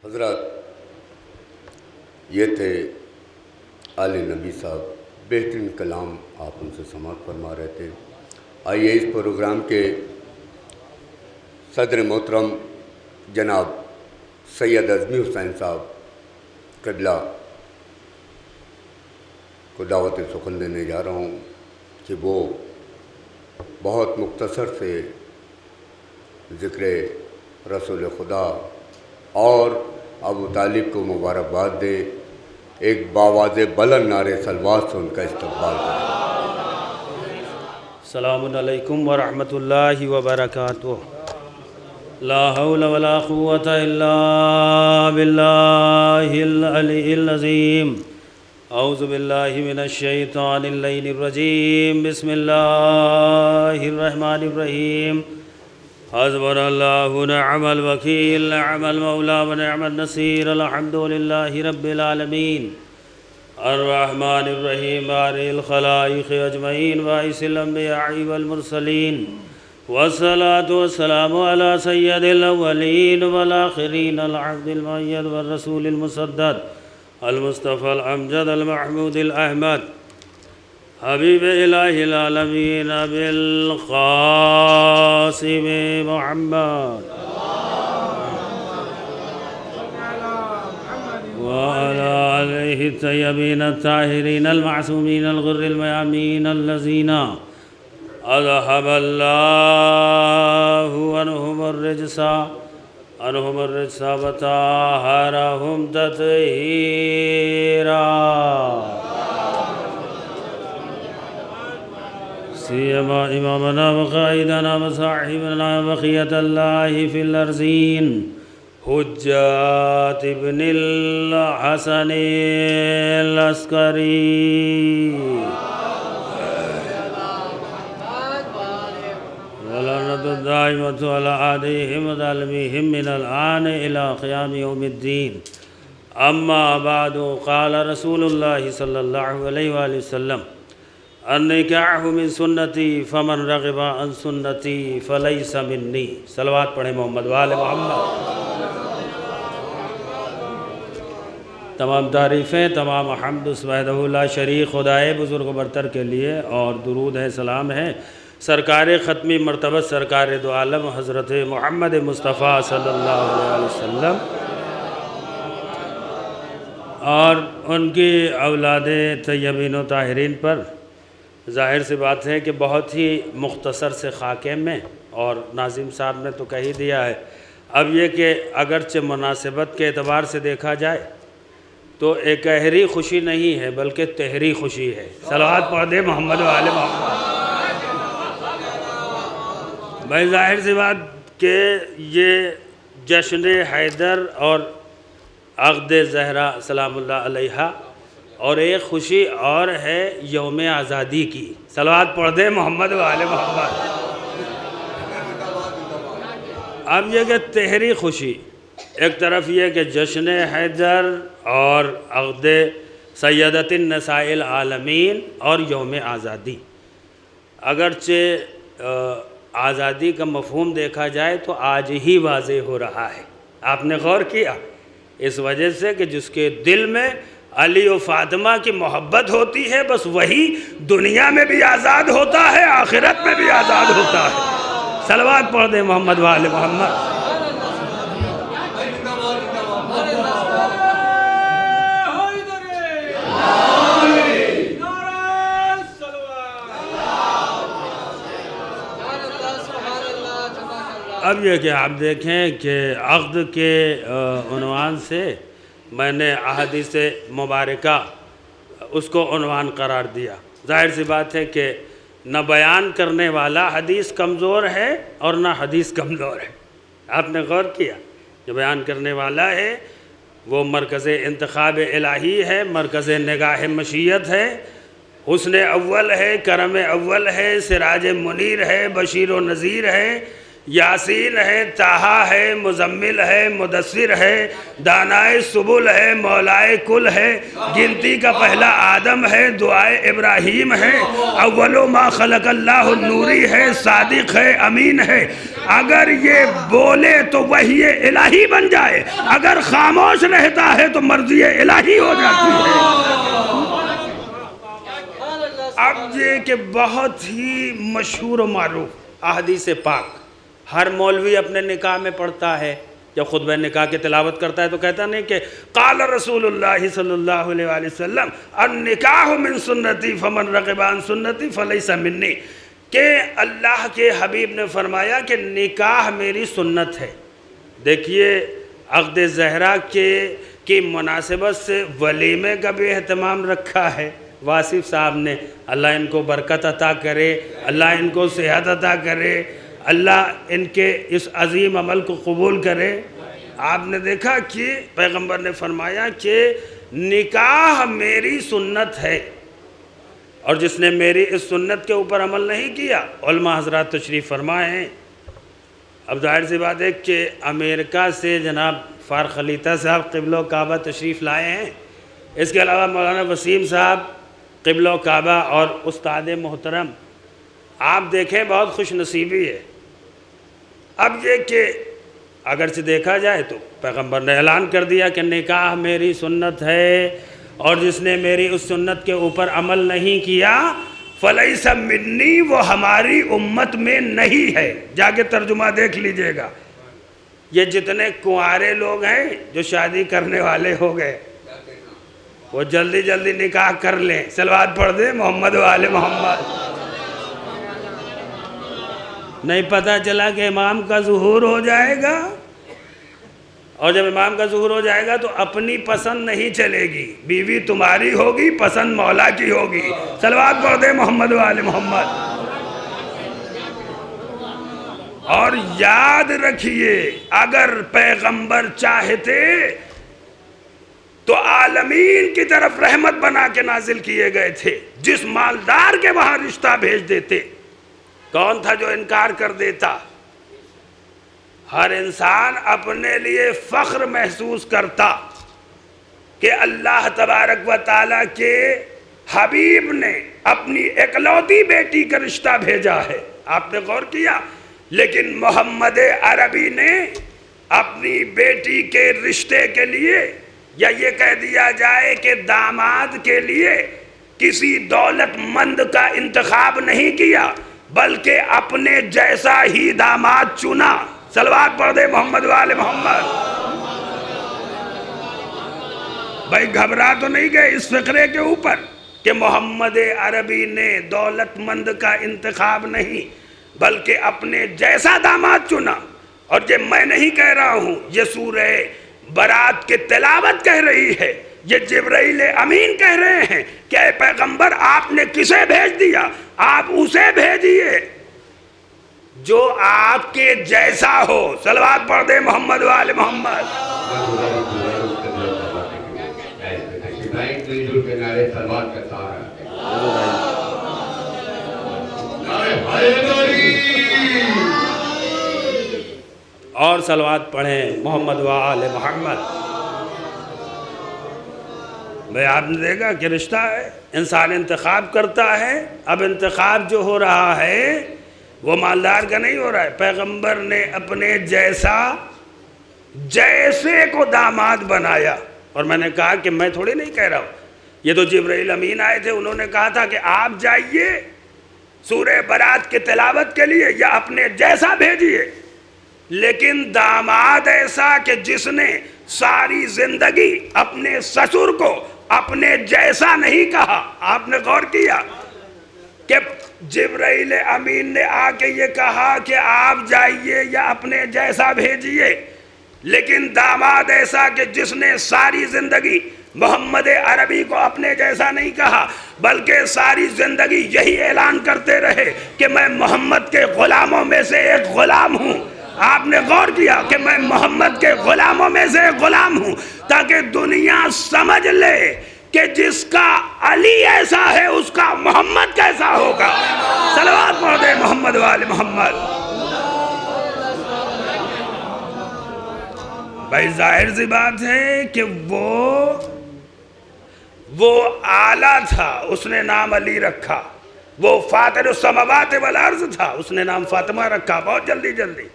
حضرات، یہ تھے آل نبی صاحب، بہترین کلام آپ ان سے سماعت فرما رہے تھے۔ آئیے اس پروگرام کے صدر محترم جناب سید اعظمی حسین صاحب قبلہ کو دعوت سخن دینے جا رہا ہوں کہ وہ بہت مختصر سے ذکر رسول خدا اور ابو طالب کو مبارکباد دے، ایک باواز بلند نعرے صلوات سے ان کا استقبال کریں۔ السلام علیکم ورحمۃ اللہ وبرکاتہ۔ لا حول ولا قوة الا باللہ العلی العظیم۔ اعوذ باللہ من الشیطان اللعین الرجیم۔ بسم اللہ الرحمن الرحیم۔ حسبنا اللہ نعم الوکیل، نعم المولا ونعم النصیر، الحمد للہ رب العالمین، الرحمن الرحیم، بارئ الخلائق اجمعین، باعث الانبیاء والمرسلین، والصلاة والسلام علی سید الاولین والآخرین، العبد المؤید والرسول المسدد، المصطفى الامجد المحمود الاحمد، حبیب الہ العالمین ابی القاسم محمد وعلى آلہ الطیبین الطاہرین المعصومین الغر المیامین الذین اذهب اللہ عنہم الرجس وطہرہم تطہیرا۔ سیما امامنا وقائدنا وصاحبنا بقیت اللہ فی الارضین، حجات ابن الحسن العسکری، ولعنۃ الدائمۃ علی اعدائہم وظالمہم من الآن الی قیام یوم الدین۔ اما بعد، قال رسول اللہ صلی اللہ علیہ وآلہ وسلم: النکاح من سنتی فمن رغب عن سنتی فلیس منی۔ صلوات پڑھیں محمد وآل محمد۔ تمام تعریفیں، تمام حمد اس وحدہ لا شریک خدائے بزرگ و برتر کے لیے، اور درود ہے، سلام ہے سرکار ختمی مرتبہ، سرکار دو عالم حضرت محمد مصطفیٰ صلی اللہ علیہ وسلم اور ان کی اولاد طیبین و طاہرین پر۔ ظاہر سی بات ہے کہ بہت ہی مختصر سے خاکے میں، اور ناظم صاحب نے تو کہہ دیا ہے۔ اب یہ کہ اگرچہ مناسبت کے اعتبار سے دیکھا جائے تو ایک گہری خوشی نہیں ہے بلکہ تہری خوشی ہے۔ صلوات پڑھ دے محمد و آل محمد۔ بھائی ظاہر سی بات کہ یہ جشن حیدر اور عقد زہرا سلام اللہ علیہا، اور ایک خوشی اور ہے یوم آزادی کی۔ صلوات پڑھ دے محمد و آل محمد۔ اب یہ کہ تہری خوشی، ایک طرف یہ کہ جشن حیدر اور عقد سیدۃ النساء العالمین اور یوم آزادی، اگرچہ آزادی کا مفہوم دیکھا جائے تو آج ہی واضح ہو رہا ہے۔ آپ نے غور کیا؟ اس وجہ سے کہ جس کے دل میں علی و فاطمہ کی محبت ہوتی ہے، بس وہی دنیا میں بھی آزاد ہوتا ہے، آخرت میں بھی آزاد ہوتا ہے۔ صلوات پڑھ دیں محمد و آل محمد۔ اب یہ کہ آپ دیکھیں کہ عقد کے عنوان سے میں نے احادیث مبارکہ اس کو عنوان قرار دیا۔ ظاہر سی بات ہے کہ نہ بیان کرنے والا حدیث کمزور ہے اور نہ حدیث کمزور ہے۔ آپ نے غور کیا؟ جو بیان کرنے والا ہے وہ مرکز انتخاب الہی ہے، مرکز نگاہ مشیت ہے، حسن اول ہے، کرم اول ہے، سراج منیر ہے، بشیر و نذیر ہے، یاسین ہے، طٰہٰ ہے، مزمل ہے، مدثر ہے، دانائے سبل ہے، مولائے کل ہے، گنتی کا پہلا آدم ہے، دعائے ابراہیم ہے، اول ما خلق اللہ النوری ہے، صادق ہے، امین ہے۔ اگر یہ بولے تو وحی الہی بن جائے، اگر خاموش رہتا ہے تو مرضی الہی ہو جاتی ہے۔ اب یہ کہ بہت ہی مشہور و معروف احادیث پاک ہر مولوی اپنے نکاح میں پڑھتا ہے، جب خطبہ نکاح کی تلاوت کرتا ہے تو کہتا نہیں کہ قال رسول اللہ صلی اللہ علیہ وآلہ وسلم النکاح من سنتی فمن رغب عن سنتی فلیس منی، کہ اللہ کے حبیب نے فرمایا کہ نکاح میری سنت ہے۔ دیکھیے عقد زہرا کی مناسبت سے ولیمے کا بھی اہتمام رکھا ہے واصف صاحب نے، اللہ ان کو برکت عطا کرے، اللہ ان کو صحت عطا کرے، اللہ ان کے اس عظیم عمل کو قبول کرے۔ آپ نے دیکھا کہ پیغمبر نے فرمایا کہ نکاح میری سنت ہے، اور جس نے میری اس سنت کے اوپر عمل نہیں کیا، علماء حضرات تشریف فرمائے ہیں۔ اب ظاہر سی بات ہے کہ امریکہ سے جناب فارغ خلیطہ صاحب قبلہ و کعبہ تشریف لائے ہیں، اس کے علاوہ مولانا وسیم صاحب قبلہ و کعبہ اور استاد محترم، آپ دیکھیں بہت خوش نصیبی ہے۔ اب یہ کہ اگرچہ دیکھا جائے تو پیغمبر نے اعلان کر دیا کہ نکاح میری سنت ہے، اور جس نے میری اس سنت کے اوپر عمل نہیں کیا فلیس منی، وہ ہماری امت میں نہیں ہے۔ جا کے ترجمہ دیکھ لیجئے گا۔ یہ جتنے کنوارے لوگ ہیں جو شادی کرنے والے ہو گئے وہ جلدی جلدی نکاح کر لیں، صلوات پڑھ دیں محمد و آل محمد۔ نہیں پتہ چلا کہ امام کا ظہور ہو جائے گا، اور جب امام کا ظہور ہو جائے گا تو اپنی پسند نہیں چلے گی، بیوی تمہاری ہوگی، پسند مولا کی ہوگی۔ صلوات پڑھ دیں محمد و آل محمد۔ اور یاد رکھیے اگر پیغمبر چاہتے تو عالمین کی طرف رحمت بنا کے نازل کیے گئے تھے، جس مالدار کے وہاں رشتہ بھیج دیتے، کون تھا جو انکار کر دیتا؟ ہر انسان اپنے لیے فخر محسوس کرتا کہ اللہ تبارک و تعالیٰ کے حبیب نے اپنی اکلوتی بیٹی کا رشتہ بھیجا ہے۔ آپ نے غور کیا؟ لیکن محمد عربی نے اپنی بیٹی کے رشتے کے لیے، یا یہ کہہ دیا جائے کہ داماد کے لیے، کسی دولت مند کا انتخاب نہیں کیا، بلکہ اپنے جیسا ہی داماد چنا۔ صلوات پڑھ دے محمد و آل محمد۔ بھائی گھبرا تو نہیں گئے اس فقرے کے اوپر کہ محمد عربی نے دولت مند کا انتخاب نہیں بلکہ اپنے جیسا داماد چنا؟ اور یہ میں نہیں کہہ رہا ہوں، یہ سورہ برات کی تلاوت کہہ رہی ہے، یہ جبرائیل امین کہہ رہے ہیں کہ اے پیغمبر آپ نے کسے بھیج دیا؟ آپ اسے بھیجئے جو آپ کے جیسا ہو۔ صلوات پڑھ دے محمد و آل محمد۔ اور صلوات پڑھیں محمد و آل محمد۔ بھئی آپ نے دیکھا کہ رشتہ ہے، انسان انتخاب کرتا ہے۔ اب انتخاب جو ہو رہا ہے وہ مالدار کا نہیں ہو رہا ہے، پیغمبر نے اپنے جیسے کو داماد بنایا۔ اور میں نے کہا کہ میں تھوڑی نہیں کہہ رہا ہوں، یہ تو جبرائیل امین آئے تھے، انہوں نے کہا تھا کہ آپ جائیے سورہ برات کی تلاوت کے لیے یا اپنے جیسا بھیجیے، لیکن داماد ایسا کہ جس نے ساری زندگی اپنے سسر کو اپنے جیسا نہیں کہا۔ آپ نے غور کیا کہ جبرائیل امین نے آ کے یہ کہا کہ آپ جائیے یا اپنے جیسا بھیجیے، لیکن داماد ایسا کہ جس نے ساری زندگی محمد عربی کو اپنے جیسا نہیں کہا بلکہ ساری زندگی یہی اعلان کرتے رہے کہ میں محمد کے غلاموں میں سے ایک غلام ہوں۔ آپ نے غور کیا کہ میں محمد کے غلاموں میں سے ایک غلام ہوں، تاکہ دنیا سمجھ لے کہ جس کا علی ایسا ہے اس کا محمد کیسا ہوگا۔ صلوات پڑھ دے محمد و آل محمد۔ بھائی ظاہر سی بات ہے کہ وہ آلہ تھا، اس نے نام علی رکھا. وہ فاطر السماوات والارض تھا، اس نے نام فاطمہ رکھا بہت جلدی جلدی.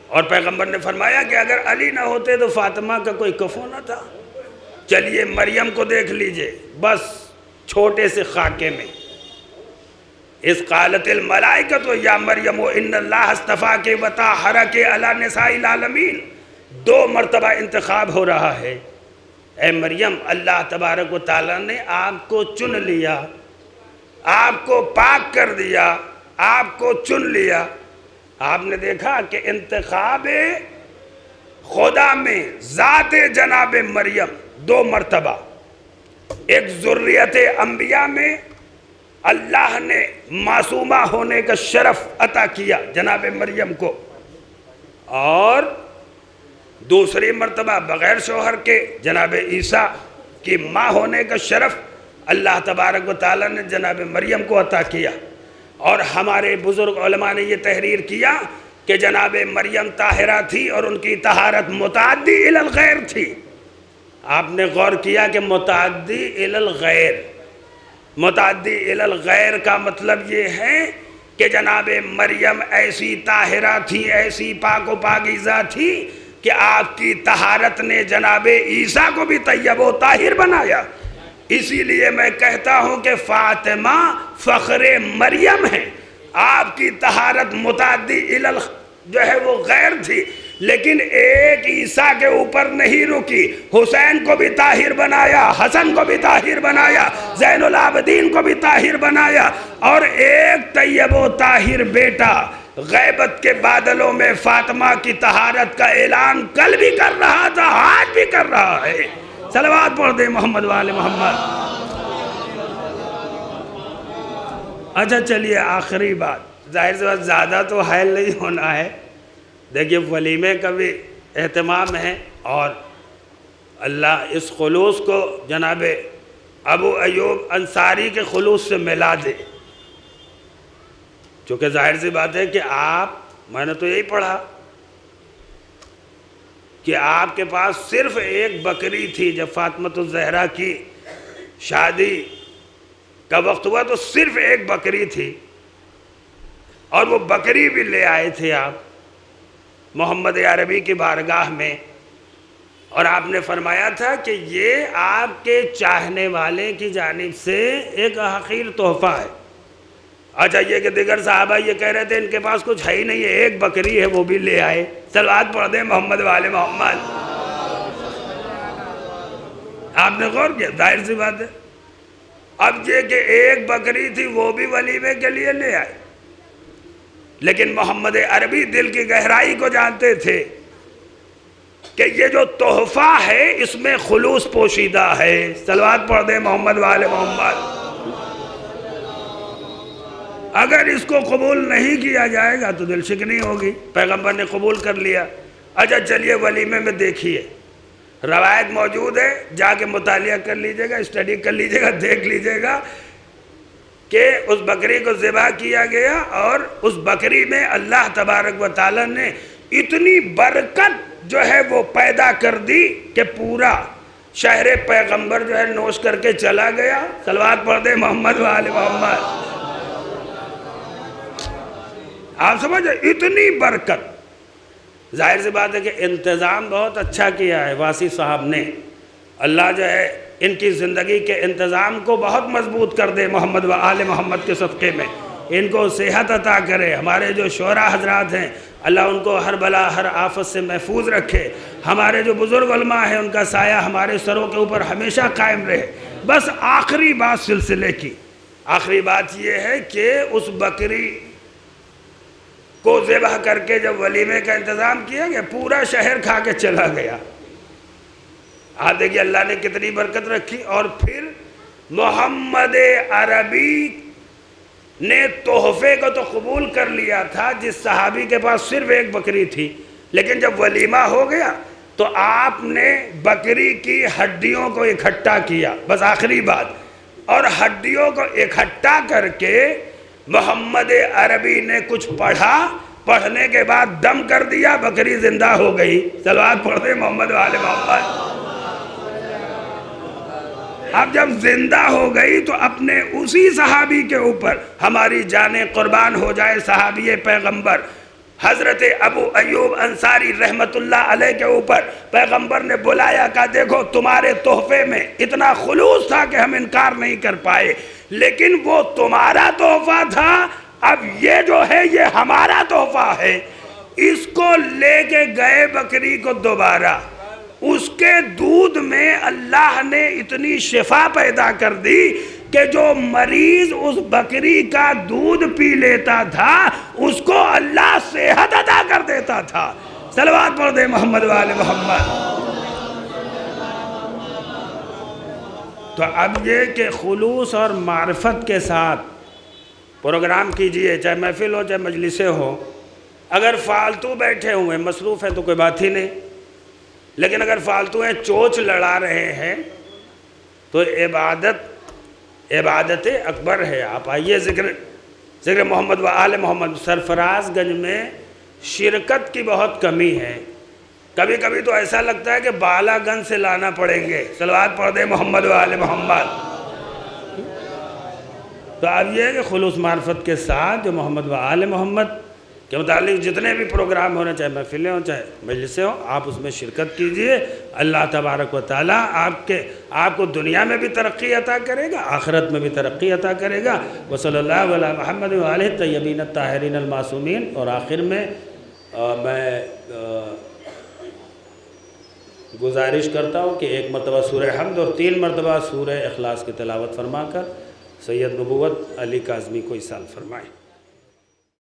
اور پیغمبر نے فرمایا کہ اگر علی نہ ہوتے تو فاطمہ کا کوئی کفو نہ تھا. چلیے مریم کو دیکھ لیجئے، بس چھوٹے سے خاکے میں. اس قالت الملائکۃ یا مریم ان اللہ اصطفاک وطہرک علی نساء العالمین، 2 مرتبہ انتخاب ہو رہا ہے. اے مریم، اللہ تبارک و تعالیٰ نے آپ کو چن لیا، آپ کو پاک کر دیا، آپ کو چن لیا. آپ نے دیکھا کہ انتخاب خدا میں ذات جناب مریم 2 مرتبہ. ایک ذریت انبیاء میں اللہ نے معصومہ ہونے کا شرف عطا کیا جناب مریم کو، اور دوسری مرتبہ بغیر شوہر کے جناب عیسیٰ کی ماں ہونے کا شرف اللہ تبارک و تعالیٰ نے جناب مریم کو عطا کیا. اور ہمارے بزرگ علماء نے یہ تحریر کیا کہ جناب مریم طاہرہ تھی اور ان کی طہارت متعدی الی الغیر تھی. آپ نے غور کیا کہ متعدی الی الغیر، متعدی الی الغیر کا مطلب یہ ہے کہ جناب مریم ایسی طاہرہ تھی، ایسی پاک و پاکیزہ تھی کہ آپ کی طہارت نے جناب عیسیٰ کو بھی طیب و طاہر بنایا. اسی لیے میں کہتا ہوں کہ فاطمہ فخر مریم ہے. آپ کی طہارت متعدی جو ہے وہ غیر تھی، لیکن ایک عیسیٰ کے اوپر نہیں رکی. حسین کو بھی طاہر بنایا، حسن کو بھی طاہر بنایا، زین العابدین کو بھی طاہر بنایا، اور ایک طیب و طاہر بیٹا غیبت کے بادلوں میں فاطمہ کی طہارت کا اعلان کل بھی کر رہا تھا، آج بھی کر رہا ہے. صلوات پڑھ دیں محمد وآل محمد. اچھا چلیے آخری بات، ظاہر سے بات زیادہ تو حائل نہیں ہونا ہے. دیکھیے ولیمے کا بھی اہتمام ہے، اور اللہ اس خلوص کو جناب ابو ایوب انصاری کے خلوص سے ملا دے. چونکہ ظاہر سی بات ہے کہ میں نے تو یہی پڑھا کہ آپ کے پاس صرف ایک بکری تھی. جب فاطمۃ الزہرا کی شادی کا وقت ہوا تو صرف ایک بکری تھی، اور وہ بکری بھی لے آئے تھے آپ محمد عربی کی بارگاہ میں، اور آپ نے فرمایا تھا کہ یہ آپ کے چاہنے والے کی جانب سے ایک حقیر تحفہ ہے. اچھا یہ کہ دیگر صحابہ یہ کہہ رہے تھے ان کے پاس کچھ ہے ہی نہیں ہے، ایک بکری ہے وہ بھی لے آئے. صلوات پڑھ دیں محمد وآل محمد. آپ نے غور کیا؟ ظاہر سی بات ہے. اب یہ کہ ایک بکری تھی وہ بھی ولیمے کے لیے لے آئے، لیکن محمد عربی دل کی گہرائی کو جانتے تھے کہ یہ جو تحفہ ہے اس میں خلوص پوشیدہ ہے. صلوات پڑھ دیں محمد وآل محمد. اگر اس کو قبول نہیں کیا جائے گا تو دل شکنی ہوگی. پیغمبر نے قبول کر لیا. اچھا چلیے ولیمے میں دیکھیے، روایت موجود ہے، جا کے مطالعہ کر لیجئے گا، اسٹڈی کر لیجئے گا، دیکھ لیجئے گا کہ اس بکری کو ذبح کیا گیا، اور اس بکری میں اللہ تبارک و تعالی نے اتنی برکت جو ہے وہ پیدا کر دی کہ پورا شہر پیغمبر جو ہے نوش کر کے چلا گیا. صلوات پڑھ دیں محمد وآل محمد. آپ سمجھے اتنی برکت. ظاہر سی بات ہے کہ انتظام بہت اچھا کیا ہے واسی صاحب نے. اللہ جو ہے ان کی زندگی کے انتظام کو بہت مضبوط کر دے محمد و آل محمد کے صدقے میں. ان کو صحت عطا کرے. ہمارے جو شعراء حضرات ہیں اللہ ان کو ہر بلا ہر آفت سے محفوظ رکھے. ہمارے جو بزرگ علماء ہیں ان کا سایہ ہمارے سروں کے اوپر ہمیشہ قائم رہے. بس آخری بات سلسلے کی، آخری بات یہ ہے کہ اس بکری کو ذبح کر کے جب ولیمے کا انتظام کیا گیا پورا شہر کھا کے چلا گیا. آپ دیکھیے اللہ نے کتنی برکت رکھی. اور پھر محمد عربی نے تحفے کو تو قبول کر لیا تھا جس صحابی کے پاس صرف ایک بکری تھی، لیکن جب ولیمہ ہو گیا تو آپ نے بکری کی ہڈیوں کو اکٹھا کیا. بس آخری بات. اور ہڈیوں کو اکٹھا کر کے محمد عربی نے کچھ پڑھنے کے بعد دم کر دیا، بکری زندہ ہو گئی۔ صلوات پڑھ دیں محمد و آل محمد۔ اب جب زندہ ہو گئی تو اپنے اسی صحابی کے اوپر ہماری جانیں قربان ہو جائے، صحابی پیغمبر حضرت ابو ایوب انصاری رحمت اللہ علیہ کے اوپر پیغمبر نے بلایا، کہا دیکھو تمہارے تحفے میں اتنا خلوص تھا کہ ہم انکار نہیں کر پائے، لیکن وہ تمہارا تحفہ تھا، اب یہ جو ہے یہ ہمارا تحفہ ہے۔ اس کو لے کے گئے بکری کو دوبارہ، اس کے دودھ میں اللہ نے اتنی شفا پیدا کر دی کہ جو مریض اس بکری کا دودھ پی لیتا تھا اس کو اللہ صحت عطا کر دیتا تھا۔ صلوات پڑھ دے محمد و آل محمد۔ تو اب یہ کہ خلوص اور معرفت کے ساتھ پروگرام کیجئے، چاہے محفل ہو چاہے مجلسیں ہو۔ اگر فالتو بیٹھے ہوئے مصروف ہیں تو کوئی بات ہی نہیں، لیکن اگر فالتو ہیں چوچ لڑا رہے ہیں تو عبادت اکبر ہے۔ آپ آئیے، ذکر محمد و آل محمد۔ سرفراز گنج میں شرکت کی بہت کمی ہے، کبھی کبھی تو ایسا لگتا ہے کہ بالا گنج سے لانا پڑیں گے۔ صلوات پڑھ دیں محمد و آل محمد۔ تو اب یہ ہے کہ خلوص معرفت کے ساتھ جو محمد و آل محمد کے متعلق جتنے بھی پروگرام ہونے، چاہے محفلیں ہوں چاہے مجلسیں ہوں، آپ اس میں شرکت کیجئے۔ اللہ تبارک و تعالیٰ آپ کو دنیا میں بھی ترقی عطا کرے گا، آخرت میں بھی ترقی عطا کرے گا۔ وصلی اللہ علی محمد و آلہ الطیبین الطاہرین المعصومین۔ اور آخر میں میں گزارش کرتا ہوں کہ 1 مرتبہ سورہ حمد اور 3 مرتبہ سورہ اخلاص کی تلاوت فرما کر سید نبوت علی کاظمی کو ایصال فرمائیں۔